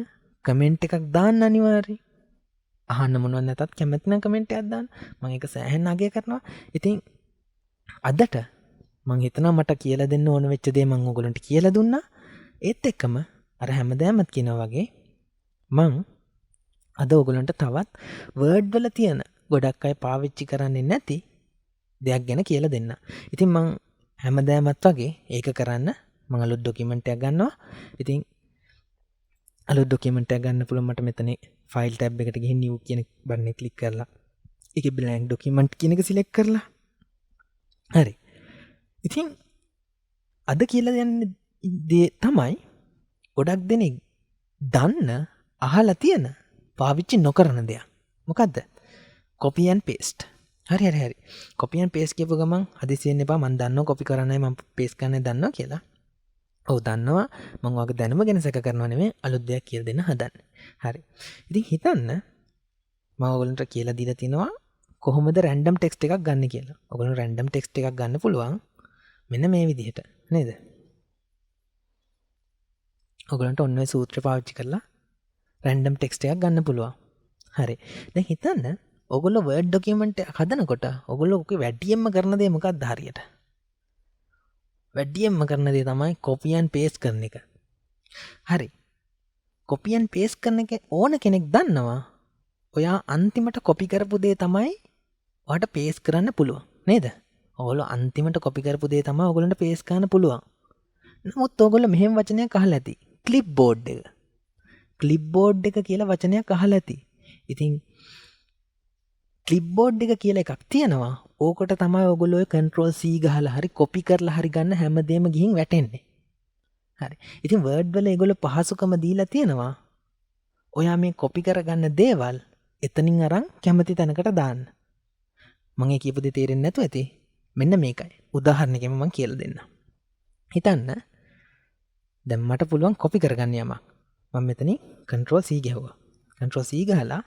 Speaker 1: කමෙන්ට් එකක් දාන්න අනිවාර්යයෙන්. අහන්න මොනවද නැතත් කැමති නම් කමෙන්ට් එකක් දාන්න. මම ඒක සෑහෙන අගය කරනවා. ඉතින් අදට මම හිතනවා මට කියලා දෙන්න ඕන වෙච්ච දේ මම ඔයගොල්ලන්ට කියලා දුන්නා. ඒත් එක්කම අර හැමදාමත් කියනවා වගේ මම අද ඔයගොල්ලන්ට තවත් වර්ඩ් වල තියෙන ගොඩක් අය පාවිච්චි කරන්නේ නැති දෙයක් ගැන කියලා දෙන්න. ඉතින් මං හැමදාමත් වගේ ඒක කරන්න මං අලුත් ඩොකියුමන්ට් එකක් ගන්නවා. ඉතින් අලුත් ඩොකියුමන්ට් එකක් ගන්න පුළුවන් මට මෙතන ෆයිල් ටැබ් එකට ගිහින් නිව් කියන බටන් එක ක්ලික් කරලා ඒකේ බ්ලැන්ක් ඩොකියුමන්ට් කියන එක සිලෙක්ට් කරලා හරි. ඉතින් අද කියලා දෙන්නේ දේ තමයි ගොඩක් දෙනෙක් දන්න අහලා තියෙන පාවිච්චි නොකරන දෙයක්. මොකද්ද? copy and paste. හරි. copy and paste කියපුව ගමන් හදිසියෙන් එපා මම දන්නවා copy කරන්නයි මම paste කරන්නයි දන්නවා කියලා. ඔව් දන්නවා මම ඔයගේ දැනුම ගැන සැක කරනවා නෙමෙයි අලුත් දෙයක් කියලා දෙන්න හදන්නේ. හරි. ඉතින් හිතන්න මම ඔයගලන්ට කියලා දීලා තිනවා කොහොමද random text එකක් ගන්න කියලා. ඔයගලන්ට random text එකක් ගන්න පුළුවන් මෙන්න මේ විදිහට නේද? ඔයගලන්ට ඔන්න ඔය සූත්‍ර පාවිච්චි කරලා random text එකක් ගන්න පුළුවන්. හරි. දැන් හිතන්න ඔයගොල්ලෝ Word document එකක් හදනකොට ඔයගොල්ලෝ ඔකේ වැඩියෙන්ම කරන දේ මොකක්ද හරියට? වැඩියෙන්ම කරන දේ තමයි copy and paste කරන එක. හරි. copy and paste කරන එක ඕන කෙනෙක් දන්නවා. ඔයා අන්තිමට copy කරපු දේ තමයි ඔයාට paste කරන්න පුළුවන්. නේද? ඔයගොල්ලෝ අන්තිමට copy කරපු දේ තමයි ඔයගොල්ලන්ට paste කරන්න පුළුවන්. නමුත් ඔයගොල්ලෝ මෙහෙම වචනයක් අහලා ඇති. clipboard එක. clipboard එක කියලා වචනයක් අහලා ඇති. ඉතින් clipboard එක කියලා එකක් තියෙනවා. ඕකට තමයි ඔයගොල්ලෝ ඔය control C ගහලා හරි copy කරලා හරි ගන්න හැමදේම ගිහින් වැටෙන්නේ. හරි. ඉතින් Word වල ඒගොල්ලෝ පහසුකම දීලා තියෙනවා. ඔයා මේ copy කරගන්න දේවල් එතනින් අරන් කැමති තැනකට දාන්න. මම ඒ කියපු දේ තේරෙන්නේ නැතුව ඇති. මෙන්න මේකයි. උදාහරණයකින් මම කියලා දෙන්නම්. හිතන්න දැන් මට පුළුවන් copy කරගන්න යමක්. මම මෙතනින් control C ගහුවා. control C ගහලා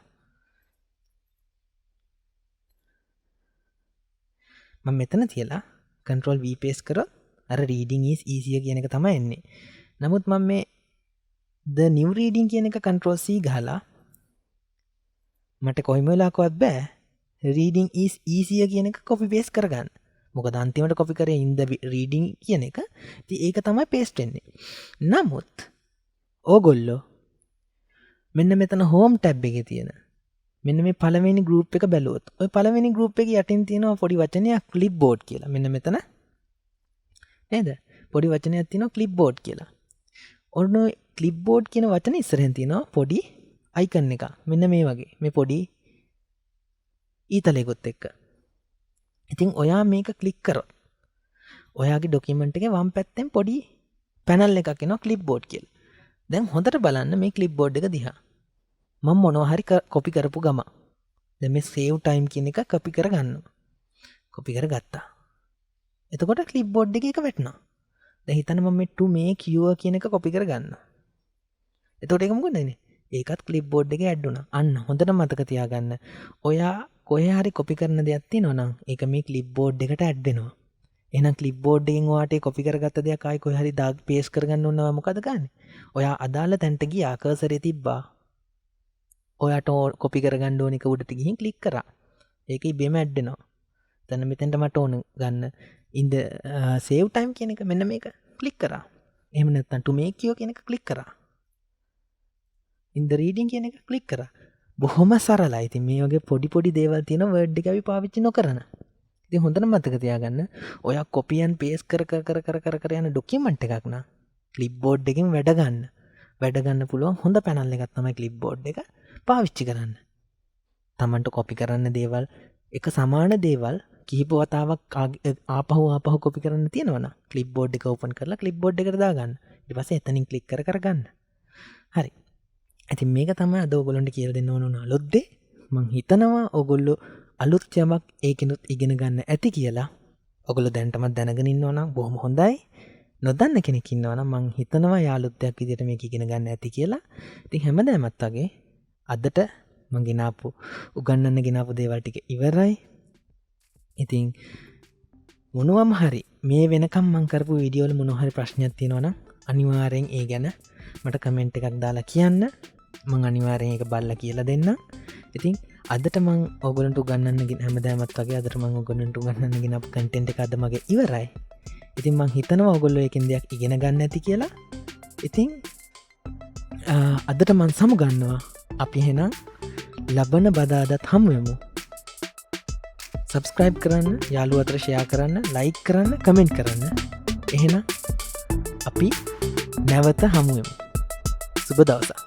Speaker 1: මම මෙතන තියලා control V paste කරොත් අර reading is easier කියන එක තමයි එන්නේ. නමුත් මම මේ the new reading කියන එක control C ගහලා මට කොයිම වෙලාවකවත් බෑ reading is easier කියන එක copy paste කරගන්න. මොකද අන්තිමට copy කරේ in the reading කියන එක. ඉතින් ඒක තමයි paste වෙන්නේ. නමුත් ඕගොල්ලෝ මෙන්න මෙතන home tab එකේ තියෙන මෙන්න මේ පළවෙනි group එක බැලුවොත් ඔය පළවෙනි group එකේ යටින් තියෙනවා පොඩි වචනයක් clipboard කියලා. මෙන්න මෙතන නේද? පොඩි වචනයක් තියෙනවා clipboard කියලා. ඔන්න ඔය clipboard කියන වචනේ ඉස්සරහින් තියෙනවා පොඩි icon එකක්. මෙන්න මේ වගේ. මේ පොඩි ඊතලයකට එක්ක. ඉතින් ඔයා මේක ක්ලික් කරොත් ඔයාගේ ડોකියුමන්ට් එකේ වම් පැත්තෙන් පොඩි පැනල් එකක් එනවා clipboard කියලා. දැන් හොඳට බලන්න මේ clipboard එක දිහා. මම මොනවා හරි copy කරපු ගම. දැන් මේ save time කියන එක copy කරගන්නවා. copy කරගත්තා. එතකොට clipboard එකේ එක වැටෙනවා. දැන් හිතන්න මම මේ to make your කියන එක copy කරගන්නවා. එතකොට ඒක මොකද වෙන්නේ? ඒකත් clipboard එකේ add වුණා. අන්න හොඳට මතක තියාගන්න. ඔයා කොහේ හරි copy කරන දෙයක් තියෙනවා නම් ඒක මේ clipboard එකට add වෙනවා. එහෙනම් clipboard එකෙන් ඔයාට copy කරගත්ත දෙයක් ආයි කොහේ හරි දාග paste කරගන්න ඕන නම් මොකද ගන්නෙ? ඔයා අදාළ තැනට ගියා cursor එක තිබ්බා. ඔයාට copy කරගන්න ඕන එක උඩට ගිහින් click කරා. ඒක ඉබේම add වෙනවා. දැන් මෙතෙන්ට මට ඕන ගන්න in the save time කියන එක මෙන්න මේක click කරා. එහෙම නැත්නම් to make your කියන එක click කරා. in the reading කියන එක click කරා. බොහොම සරලයි. ඉතින් මේ වගේ පොඩි දේවල් තියෙන Word එක අපි පාවිච්චි නොකරන. ඉතින් හොඳට මතක තියාගන්න. ඔයා copy and paste කර යන document එකක් නා clipboard එකෙන් වැඩ ගන්න පුළුවන් හොඳ panel එකක් තමයි clipboard එක පාවිච්චි කරන්න. Tamanට copy කරන්න දේවල් එක සමාන දේවල් කිහිප වතාවක් ආපහු copy කරන්න තියෙනවා නා clipboard එක open කරලා clipboard එකට දාගන්න. ඊට පස්සේ එතනින් click කර ගන්න. හරි. ඉතින් මේක තමයි අද ඔයගොල්ලන්ට කියලා දෙන්න ඕන අලුත් දේ. මම හිතනවා ඔයගොල්ලෝ අලුත් යමක් ඒකිනුත් ඉගෙන ගන්න ඇති කියලා. ඔයගොල්ලෝ දැනටමත් දැනගෙන ඉන්නවා නම් බොහොම හොඳයි. නොදන්න කෙනෙක් ඉන්නවා නම් මම හිතනවා යා අලුත් දෙයක් විදිහට මේක ඉගෙන ගන්න ඇති කියලා. ඉතින් හැමදාමත් වගේ අදට මම ගෙනාපු දේවල් ටික ඉවරයි. ඉතින් මොනවම හරි මේ වෙනකම් මම කරපු වීඩියෝ වල මොනවා හරි ප්‍රශ්නයක් තියෙනවා නම් අනිවාර්යෙන් ඒ ගැන මට කමෙන්ට් එකක් දාලා කියන්න. මම අනිවාර්යෙන් ඒක බලලා කියලා දෙන්නම්. ඉතින් අදට මම ඔයගොල්ලන්ට උගන්වන්න හැමදාමත් වගේ අදට මම ඔයගොල්ලන්ට උගන්වන්න ගෙන අප කන්ටෙන්ට් එක අද මගේ ඉවරයි. ඉතින් මම හිතනවා ඔයගොල්ලෝ එකෙන් දෙයක් ඉගෙන ගන්න ඇති කියලා. ඉතින් අදට මම සමුගන්නවා. අපි එහෙනම් ලබන බදාදත් හමු වෙමු. සබස්ක්‍රයිබ් කරන්න, යාළුවෝ අතර ෂෙයා කරන්න, ලයික් කරන්න, කමෙන්ට් කරන්න. එහෙනම් අපි නැවත හමුවෙමු. සුබ දවසක්.